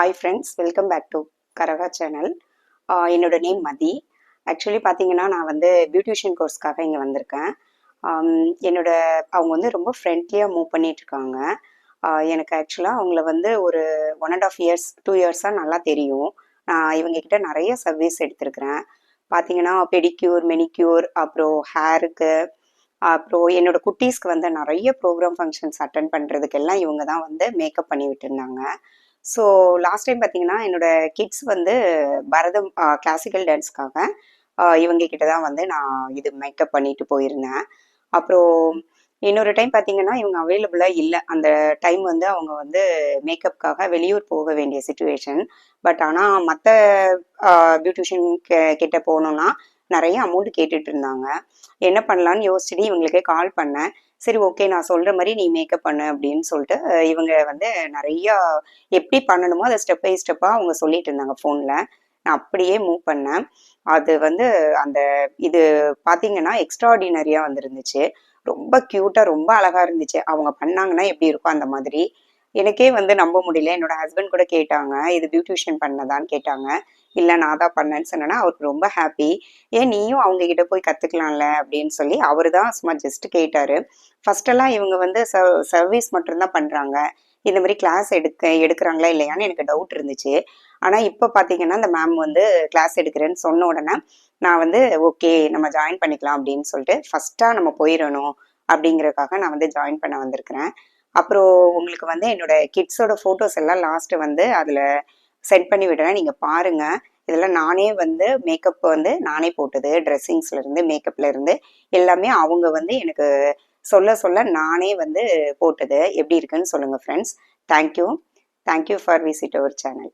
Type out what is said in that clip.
Hi friends, welcome back to Karaga channel. என்னோட name Mathi. Actually பார்த்தீங்கன்னா நான் வந்து பியூட்டிஷியன் கோர்ஸ்க்காக இங்கே வந்திருக்கேன். என்னோட அவங்க வந்து ரொம்ப ஃப்ரெண்ட்லியாக மூவ் பண்ணிட்டு இருக்காங்க. எனக்கு ஆக்சுவலாக அவங்கள வந்து ஒரு 1.5 இயர்ஸ் 2 இயர்ஸாக நல்லா தெரியும். நான் இவங்ககிட்ட நிறைய சர்வீஸ் எடுத்திருக்கிறேன். பார்த்தீங்கன்னா பெடிக்யூர், மெனிக்யூர், அப்புறம் ஹேருக்கு, அப்புறம் என்னோட குட்டீஸ்க்கு வந்து நிறைய ப்ரோக்ராம் ஃபங்க்ஷன்ஸ் அட்டன் பண்ணுறதுக்கெல்லாம் இவங்க தான் வந்து மேக்கப் பண்ணி விட்டுருந்தாங்க. ஸோ லாஸ்ட் டைம் பார்த்தீங்கன்னா என்னோட கிட்ஸ் வந்து பரதம் கிளாசிக்கல் டான்ஸ்க்காக இவங்க கிட்ட தான் வந்து நான் இது மேக்கப் பண்ணிட்டு போயிருந்தேன். அப்புறம் இன்னொரு டைம் பார்த்தீங்கன்னா இவங்க அவைலபிளாக இல்லை. அந்த டைம் வந்து அவங்க வந்து மேக்கப்புக்காக வெளியூர் போக வேண்டிய சுச்சுவேஷன். பட் ஆனால் மற்ற பியூட்டிஷியன் கிட்ட போனோம்னா நிறைய அமௌண்ட் கேட்டுட்டு இருந்தாங்க. என்ன பண்ணலான்னு யோசிச்சுட்டு இவங்களுக்கு கால் பண்ணேன். சரி, ஓகே, நான் சொல்கிற மாதிரி நீ மேக்கப் பண்ணு அப்படின்னு சொல்லிட்டு இவங்க வந்து நிறையா எப்படி பண்ணணுமோ அதை ஸ்டெப் பை ஸ்டெப்பாக அவங்க சொல்லிட்டு இருந்தாங்க ஃபோனில். நான் அப்படியே மூவ் பண்ணேன். அது வந்து அந்த இது பார்த்தீங்கன்னா எக்ஸ்ட்ராடினரியாக வந்துருந்துச்சு. ரொம்ப க்யூட்டாக ரொம்ப அழகாக இருந்துச்சு. அவங்க பண்ணாங்கன்னா எப்படி இருக்கும் அந்த மாதிரி. எனக்கே வந்து நம்ப முடியல. என்னோட ஹஸ்பண்ட் கூட கேட்டாங்க, இது பியூட்டிஷியன் பண்ணதான்னு கேட்டாங்க. இல்லை, நான் தான் பண்ணேன்னு சொன்னேன்னா அவருக்கு ரொம்ப ஹாப்பி. ஏன் நீயும் அவங்க கிட்ட போய் கற்றுக்கலாம்ல அப்படின்னு சொல்லி அவர் தான் சும்மா ஜஸ்ட் கேட்டார். ஃபர்ஸ்டெல்லாம் இவங்க வந்து சர்வீஸ் மட்டும்தான் பண்ணுறாங்க. இந்த மாதிரி கிளாஸ் எடுக்கிறாங்களா இல்லையான்னு எனக்கு டவுட் இருந்துச்சு. ஆனால் இப்போ பார்த்தீங்கன்னா இந்த மேம் வந்து கிளாஸ் எடுக்கிறேன்னு சொன்ன உடனே நான் வந்து ஓகே, நம்ம ஜாயின் பண்ணிக்கலாம் அப்படின்னு சொல்லிட்டு ஃபஸ்ட்டாக நம்ம போயிடணும் அப்படிங்கிறதுக்காக நான் வந்து ஜாயின் பண்ண வந்திருக்கிறேன். அப்புறம் உங்களுக்கு வந்து என்னோட கிட்ஸோட ஃபோட்டோஸ் எல்லாம் லாஸ்ட்டு வந்து அதில் சென்ட் பண்ணி விடுறேன், நீங்கள் பாருங்கள். இதெல்லாம் நானே வந்து மேக்கப் வந்து நானே போட்டது. ட்ரெஸ்ஸிங்ஸ்லேருந்து மேக்கப்லேருந்து எல்லாமே அவங்க வந்து எனக்கு சொல்ல சொல்ல நானே வந்து போட்டது. எப்படி இருக்குன்னு சொல்லுங்கள் friends. Thank you for visit our channel.